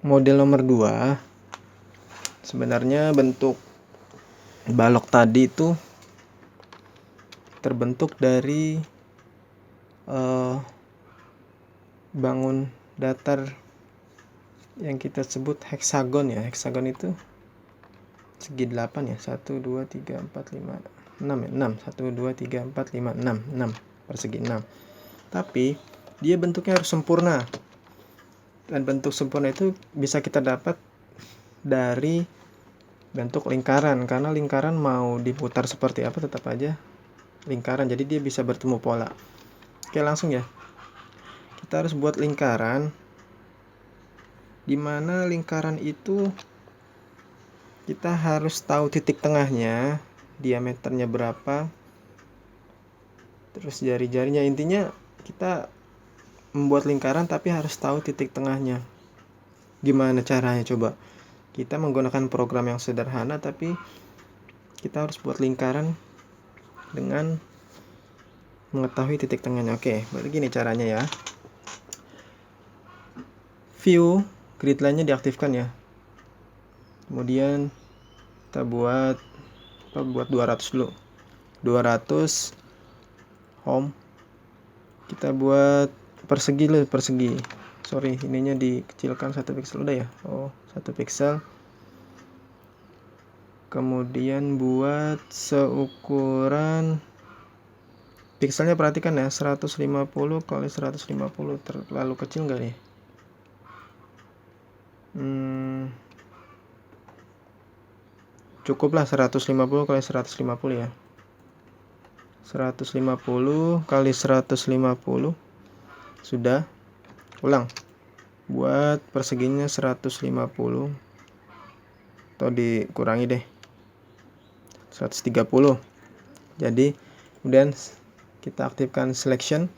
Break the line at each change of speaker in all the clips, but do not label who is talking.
model nomor 2, sebenarnya bentuk balok tadi itu terbentuk dari bangun datar yang kita sebut heksagon ya. Heksagon itu segi 8 ya. 1 2 3 4 5 6 ya. 6 1 2 3 4 5 6 persegi 6. Tapi dia bentuknya harus sempurna. Dan bentuk sempurna itu bisa kita dapat dari bentuk lingkaran, karena lingkaran mau diputar seperti apa tetap aja lingkaran, jadi dia bisa bertemu pola. Oke, langsung ya. Kita harus buat lingkaran, dimana lingkaran itu kita harus tahu titik tengahnya, diameternya berapa, terus jari-jarinya. Intinya kita membuat lingkaran tapi harus tahu titik tengahnya. Gimana caranya coba? Kita menggunakan program yang sederhana, tapi kita harus buat lingkaran dengan mengetahui titik tengahnya. Oke, begini caranya ya. View grid line-nya diaktifkan ya. Kemudian kita buat 200 dulu. 200 home. Kita buat persegi. Sorry, ininya dikecilkan 1 pixel udah ya. 1 pixel. Kemudian buat seukuran pixelnya, perhatikan ya, 150 kali 150. Terlalu kecil enggak nih? Cukuplah 150 kali 150 ya. 150 kali 150 sudah. Ulang. Buat perseginya 150 atau dikurangi deh 130. Jadi kemudian kita aktifkan selection,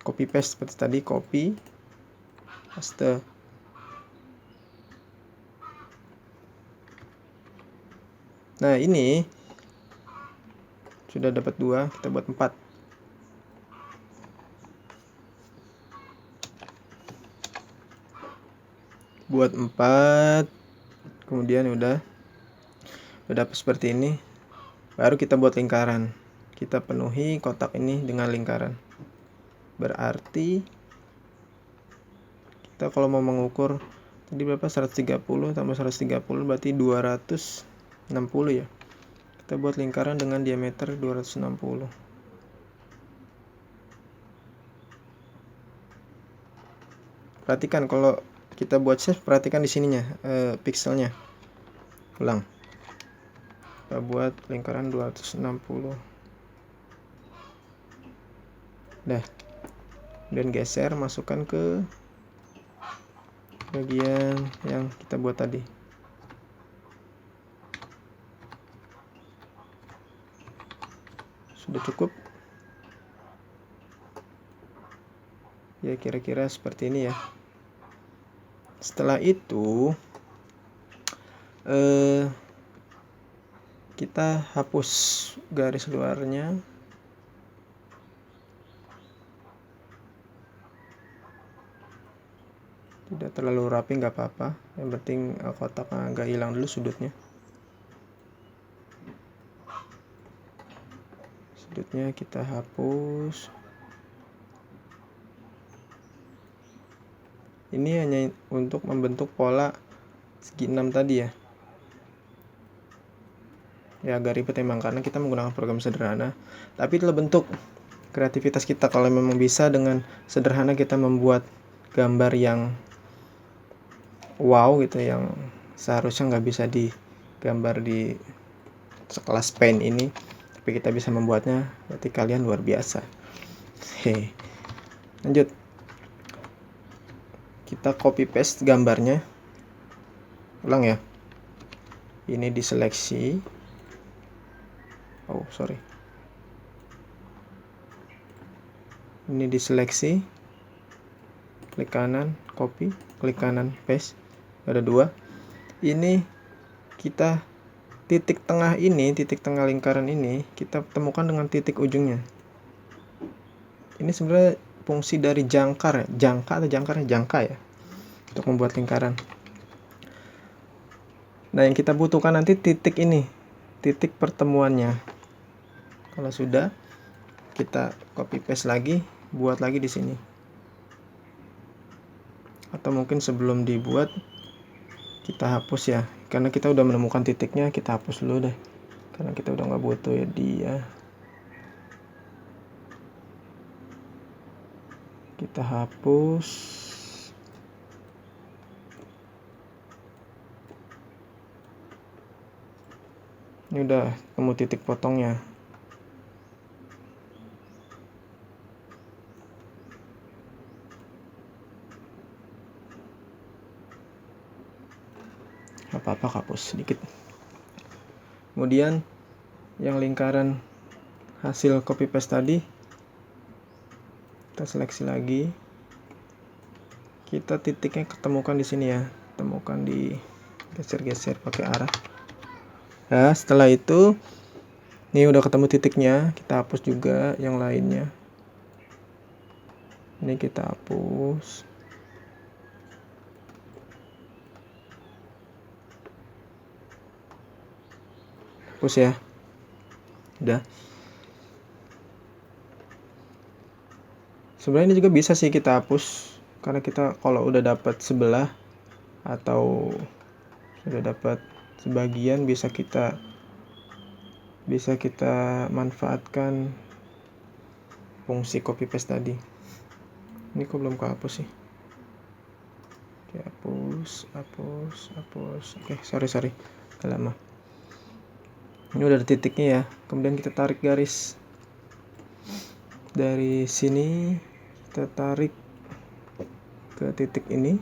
copy paste seperti tadi, copy paste. Nah, ini sudah dapat 2, kita buat 4. Buat 4. Kemudian udah dapat seperti ini. Baru kita buat lingkaran. Kita penuhi kotak ini dengan lingkaran. Berarti kita kalau mau mengukur tadi berapa? 130 tambah 130 berarti 260 ya. Kita buat lingkaran dengan diameter 260. Perhatikan kalau kita buat save, perhatikan di sininya pixelnya. Ulang. Kita buat lingkaran 260. Dah. Dan geser, masukkan ke bagian yang kita buat tadi. Sudah cukup? Ya, kira-kira seperti ini ya. Setelah itu kita hapus garis luarnya. Tidak terlalu rapi, nggak apa-apa. Yang penting kotak agak hilang dulu sudutnya. Sudutnya kita hapus. Ini hanya untuk membentuk pola segi 6 tadi ya. Ya agak ribet emang karena kita menggunakan program sederhana. Tapi itulah bentuk kreativitas kita. Kalau memang bisa dengan sederhana kita membuat gambar yang wow gitu, yang seharusnya nggak bisa digambar di sekelas Paint ini, tapi kita bisa membuatnya, berarti kalian luar biasa. Lanjut, kita copy paste gambarnya. Ulang ya. Ini diseleksi. Ini diseleksi. Klik kanan, copy. Klik kanan, paste. Ada 2. Ini kita titik tengah ini, titik tengah lingkaran ini kita temukan dengan titik ujungnya. Ini sebenarnya fungsi dari jangkar, jangka atau jangkar, jangka ya. untuk membuat lingkaran. Nah, yang kita butuhkan nanti titik ini, titik pertemuannya. Kalau sudah, kita copy paste lagi, buat lagi di sini. Atau mungkin sebelum dibuat kita hapus ya, karena kita udah menemukan titiknya, kita hapus dulu deh, karena kita udah nggak butuh ya dia. Kita hapus. Ini udah ketemu titik potongnya. Apa-apa hapus sedikit. Kemudian yang lingkaran hasil copy paste tadi kita seleksi lagi. Kita titiknya ketemukan di sini ya, temukan di geser-geser pakai arah. Nah, setelah itu ini udah ketemu titiknya, kita hapus juga yang lainnya. Ini kita hapus. Hapus ya. Udah. Sebenarnya ini juga bisa sih kita hapus, karena kita kalau udah dapat sebelah atau sudah dapat sebagian bisa kita manfaatkan fungsi copy paste tadi. Ini kok belum kehapus sih. Oke, hapus. Oke, sorry. Udah lama. Ini udah ada titiknya ya. Kemudian kita tarik garis. Dari sini kita tarik ke titik ini.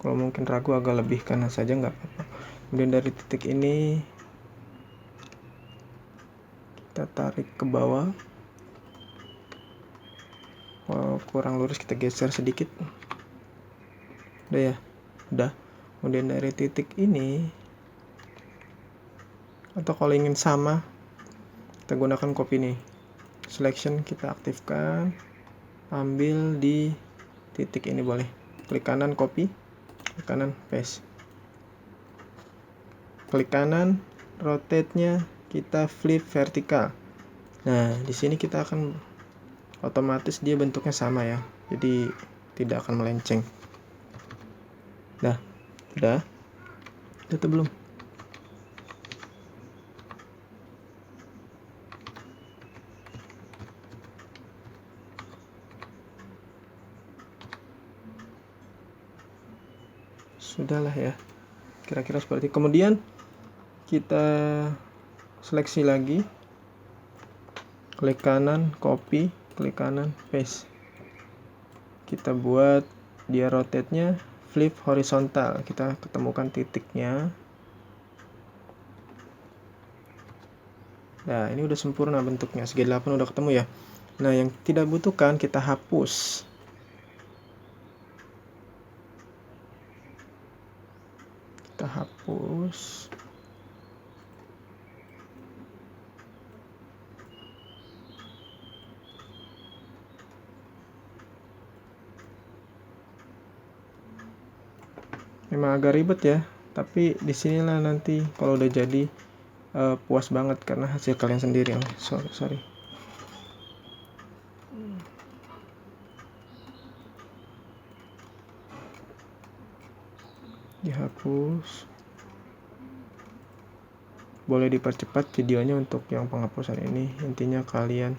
Kalau mungkin ragu agak lebih kanan saja nggak apa-apa. Kemudian dari titik ini kita tarik ke bawah. Kalau kurang lurus kita geser sedikit. Udah ya, udah. Kemudian dari titik ini, atau kalau ingin sama, kita gunakan copy nih. Selection kita aktifkan, ambil di titik ini boleh. Klik kanan copy, klik kanan paste. Klik kanan, rotate-nya kita flip vertikal. Nah, di sini kita akan otomatis dia bentuknya sama ya. Jadi tidak akan melenceng. Udah atau belum? Sudahlah ya, kira-kira seperti. Kemudian kita seleksi lagi, klik kanan copy, klik kanan paste. Kita buat dia rotate-nya flip horizontal. Kita ketemukan titiknya. Nah, ini udah sempurna bentuknya. Segi 8 udah ketemu ya. Nah, yang tidak butuhkan kita hapus. Kita hapus. Memang agak ribet ya, tapi disinilah nanti kalau udah jadi puas banget karena hasil kalian sendiri. Sorry. Dihapus. Boleh dipercepat videonya untuk yang penghapusan ini. Intinya kalian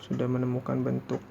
sudah menemukan bentuk.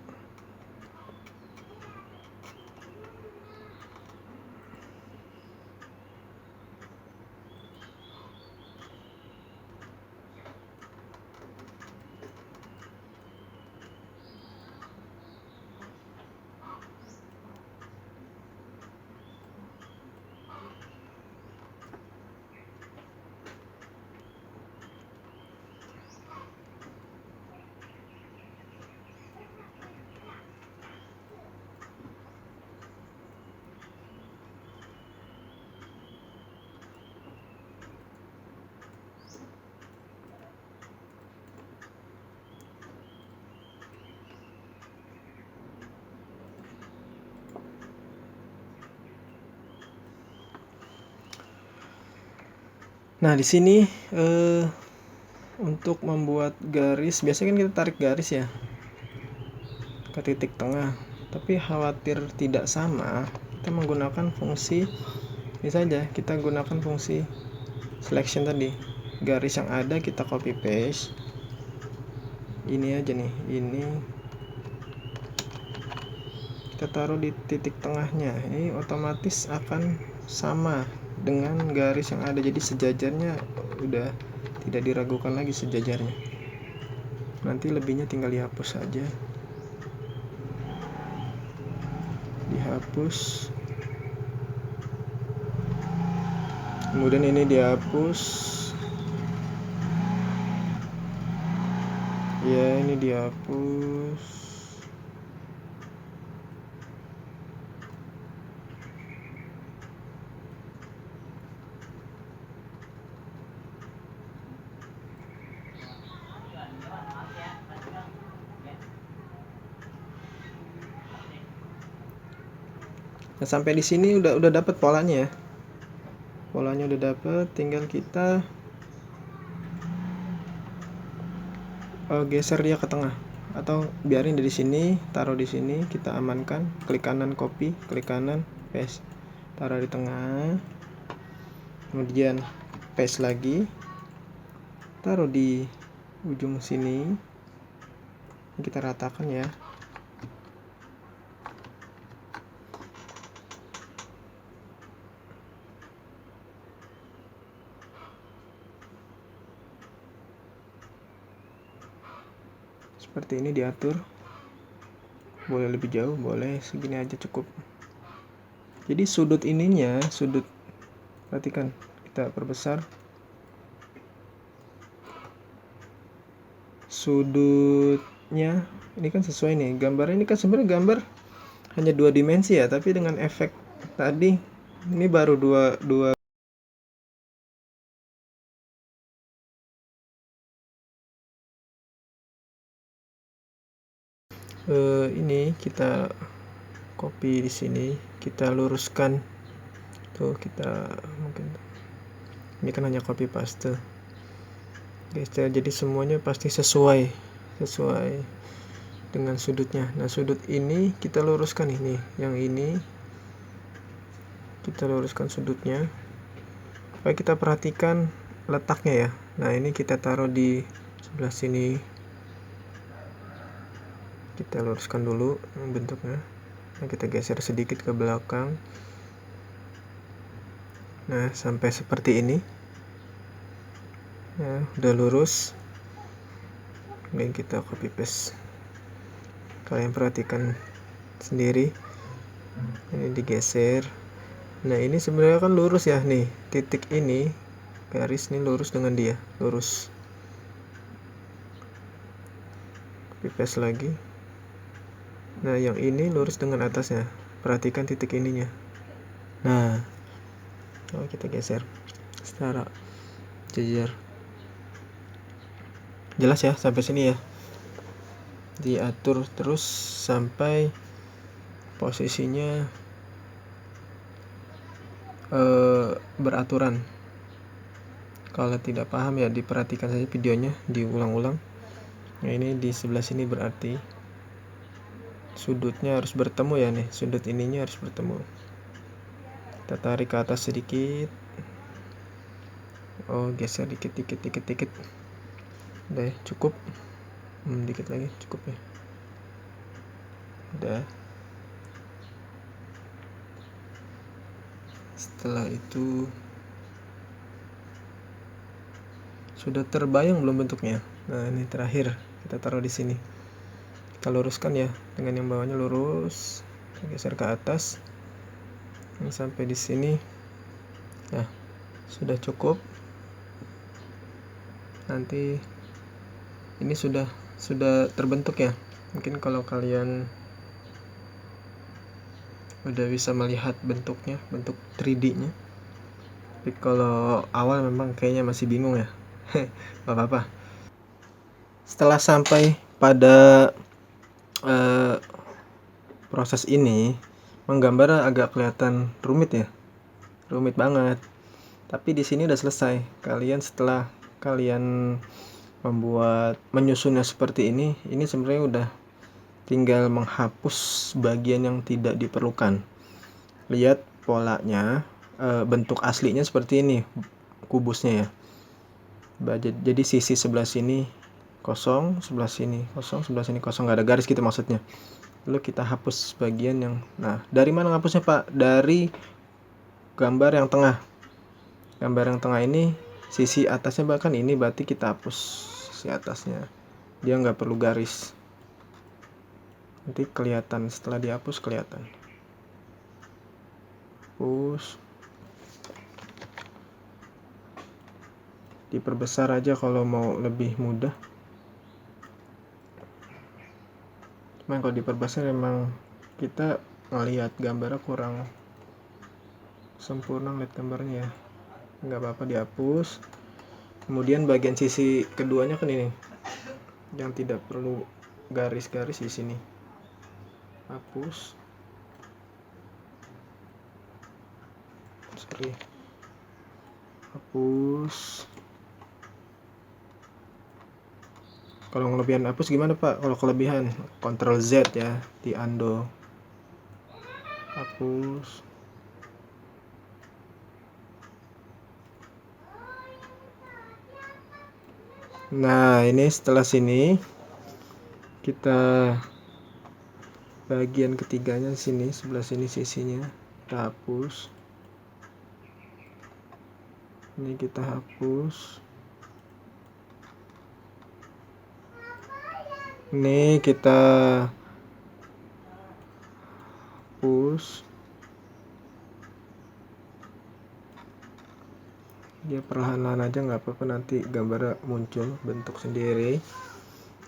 Nah di sini untuk membuat garis, biasanya kan kita tarik garis ya ke titik tengah, tapi khawatir tidak sama, kita menggunakan fungsi ini saja. Kita gunakan fungsi selection tadi. Garis yang ada kita copy paste, ini aja nih, ini kita taruh di titik tengahnya. Ini otomatis akan sama dengan garis yang ada, jadi sejajarnya udah tidak diragukan lagi sejajarnya. Nanti lebihnya tinggal dihapus saja, dihapus, kemudian ini dihapus ya, ini dihapus. Nah, sampai di sini udah dapat polanya ya. Polanya udah dapat, tinggal kita geser dia ke tengah, atau biarin dari sini, taruh di sini, kita amankan, klik kanan copy, klik kanan paste, taruh di tengah, kemudian paste lagi, taruh di ujung sini, kita ratakan ya. Seperti ini diatur, boleh lebih jauh, boleh segini aja cukup. Jadi sudut ininya, sudut, perhatikan, kita perbesar sudutnya. Ini kan sesuai nih, gambar ini kan sebenarnya gambar hanya 2 dimensi ya, tapi dengan efek tadi ini baru dua ini kita copy di sini, kita luruskan tuh, kita mungkin ini kan hanya copy paste guys, jadi semuanya pasti sesuai dengan sudutnya. Nah sudut ini kita luruskan, ini yang ini kita luruskan sudutnya, supaya kita perhatikan letaknya ya. Nah ini kita taruh di sebelah sini, kita luruskan dulu bentuknya. Nah kita geser sedikit ke belakang, nah sampai seperti ini. Nah udah lurus, kemudian kita copy paste. Kalian perhatikan sendiri, ini digeser. Nah ini sebenarnya kan lurus ya, nih titik ini, garis ini lurus dengan dia, lurus. Copy paste lagi. Nah yang ini lurus dengan atasnya, perhatikan titik ininya. Nah kita geser setara, jajar. Jelas ya sampai sini ya, diatur terus sampai posisinya beraturan. Kalau tidak paham ya diperhatikan saja videonya, diulang-ulang. Nah ini di sebelah sini berarti sudutnya harus bertemu ya, nih sudut ininya harus bertemu. Kita tarik ke atas sedikit, geser dikit. Udah cukup, dikit lagi cukup ya. Udah. Setelah itu sudah terbayang belum bentuknya? Nah ini terakhir kita taruh di sini, kita luruskan ya, dengan yang bawahnya lurus, kita geser ke atas sampai di sini. Nah sudah cukup. Nanti ini sudah terbentuk ya. Mungkin kalau kalian udah bisa melihat bentuknya, bentuk 3D nya. Tapi kalau awal memang kayaknya masih bingung ya. Gak apa-apa. Setelah sampai pada proses ini, menggambar agak kelihatan rumit ya, rumit banget. Tapi di sini udah selesai. Kalian setelah kalian menyusunnya seperti ini sebenarnya udah tinggal menghapus bagian yang tidak diperlukan. Lihat polanya, bentuk aslinya seperti ini kubusnya ya. Jadi sisi sebelah sini kosong, sebelah sini kosong, sebelah sini kosong, nggak ada garis gitu maksudnya. Lalu kita hapus bagian yang, nah dari mana ngapusnya Pak? Dari gambar yang tengah. Gambar yang tengah ini sisi atasnya bahkan ini, berarti kita hapus sisi atasnya. Dia nggak perlu garis. Nanti kelihatan setelah dihapus kelihatan. Hapus. Diperbesar aja kalau mau lebih mudah. Cuman kalau diperbesar emang kita ngelihat gambarnya kurang sempurna, ngeliat gambarnya ya. Nggak apa-apa dihapus. Kemudian bagian sisi keduanya kan ini, yang tidak perlu garis-garis di sini. Hapus. Hapus. Kalau kelebihan hapus gimana Pak? Kalau kelebihan Ctrl Z ya, di undo. Hapus. Nah, ini setelah sini kita bagian ketiganya sini, sebelah sini sisinya kita hapus. Ini kita hapus. Ini kita hapus. Dia perlahan-lahan aja, nggak apa-apa, nanti gambarnya muncul bentuk sendiri.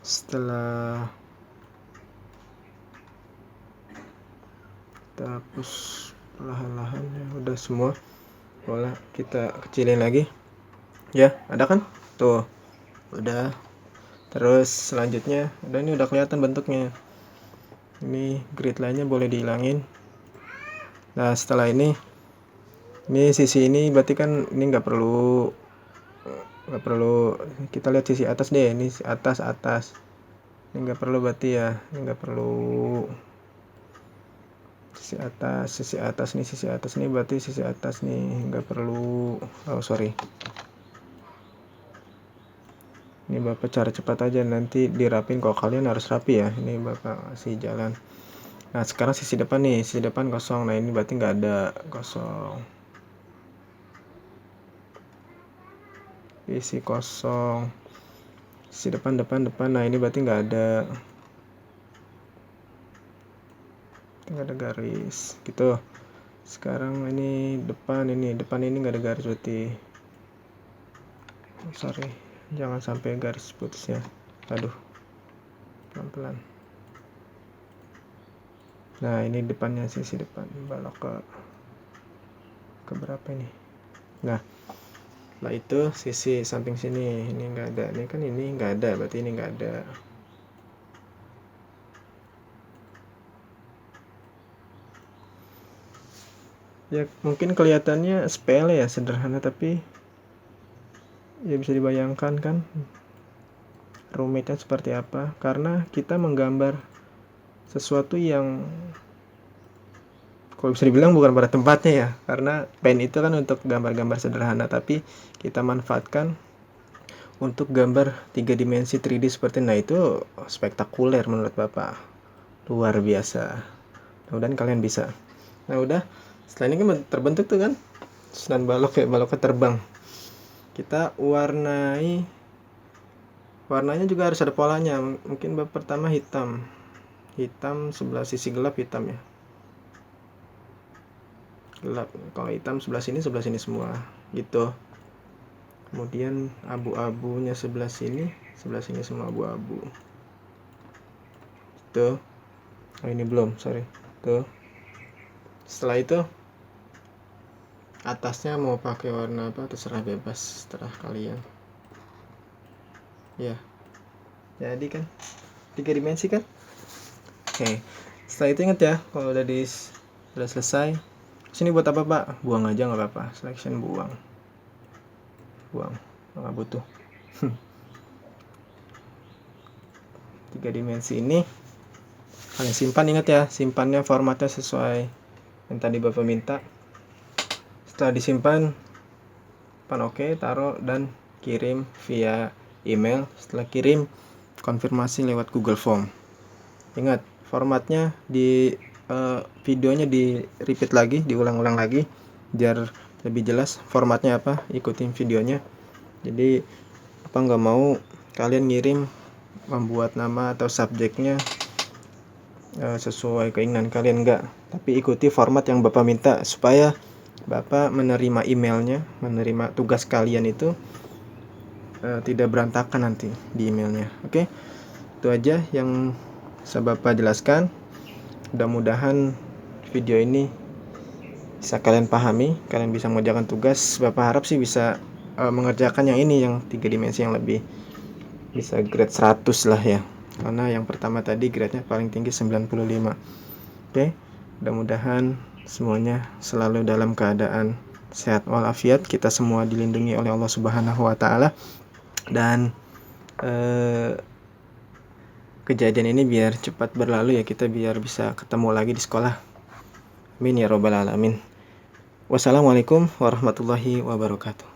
Setelah kita hapus perlahan-lahan ya, udah semua. Boleh kita kecilin lagi ya, ada kan tuh, udah. Terus selanjutnya ini udah kelihatan bentuknya. Ini grid line-nya boleh dihilangin. Nah setelah ini sisi ini berarti kan ini nggak perlu kita lihat sisi atas deh. Ini atas ini nggak perlu berarti ya, ini nggak perlu. Sisi atas nih berarti sisi atas nih nggak perlu. Oh sorry, ini Bapak cara cepat aja, nanti dirapin. Kalau kalian harus rapi ya, ini Bapak kasih jalan. Nah sekarang sisi depan nih, sisi depan kosong. Nah ini berarti nggak ada, kosong. Isi kosong. Sisi depan. Nah ini berarti nggak ada garis gitu. Sekarang ini depan ini nggak ada garis berarti. Sorry, jangan sampai garis putusnya. Aduh, pelan-pelan. Nah ini depannya, sisi depan balok ke berapa ini. Nah setelah itu sisi samping sini ini nggak ada. Ini kan ini nggak ada, berarti ini nggak ada. Ya mungkin kelihatannya sepele ya, sederhana, tapi ya bisa dibayangkan kan rumitnya seperti apa, karena kita menggambar sesuatu yang kalau bisa dibilang bukan pada tempatnya ya, karena pen itu kan untuk gambar-gambar sederhana, tapi kita manfaatkan untuk gambar 3 dimensi 3D seperti ini. Nah itu spektakuler menurut Bapak, luar biasa. Mudah-mudahan kalian bisa. Nah udah, setelah ini kan terbentuk tuh kan, dan baloknya terbang. Kita warnanya juga harus ada polanya. Mungkin pertama hitam sebelah sisi gelap, hitam ya, gelap. Kalau hitam sebelah sini semua gitu. Kemudian abu-abunya sebelah sini semua abu-abu tuh. Oh ini belum, sorry tuh. Setelah itu atasnya mau pakai warna apa terserah, bebas, terserah kalian ya. Jadi kan 3 dimensi kan. Oke. Setelah itu ingat ya, kalau udah selesai, sini buat apa Pak? Buang aja nggak apa-apa, selection buang. buang, nggak butuh. 3 dimensi ini kalian simpan, ingat ya, simpannya formatnya sesuai yang tadi Bapak minta. Setelah disimpan, oke, taruh dan kirim via email. Setelah kirim, konfirmasi lewat Google Form. Ingat, formatnya di videonya di repeat lagi, diulang-ulang lagi biar lebih jelas formatnya apa, ikutin videonya. Jadi apa nggak mau kalian ngirim membuat nama atau subjeknya sesuai keinginan kalian, enggak, tapi ikuti format yang Bapak minta supaya Bapak menerima emailnya, menerima tugas kalian itu tidak berantakan nanti di emailnya. Oke, itu aja yang bisa Bapak jelaskan. Mudah-mudahan video ini bisa kalian pahami, kalian bisa mengerjakan tugas. Bapak harap sih bisa mengerjakan yang ini, yang 3 dimensi yang lebih, bisa grade 100 lah ya, karena yang pertama tadi grade-nya paling tinggi 95. Oke, mudah-mudahan semuanya selalu dalam keadaan sehat walafiat, kita semua dilindungi oleh Allah Subhanahu wa taala, dan kejadian ini biar cepat berlalu ya, kita biar bisa ketemu lagi di sekolah. Amin ya robbal alamin. Wassalamualaikum warahmatullahi wabarakatuh.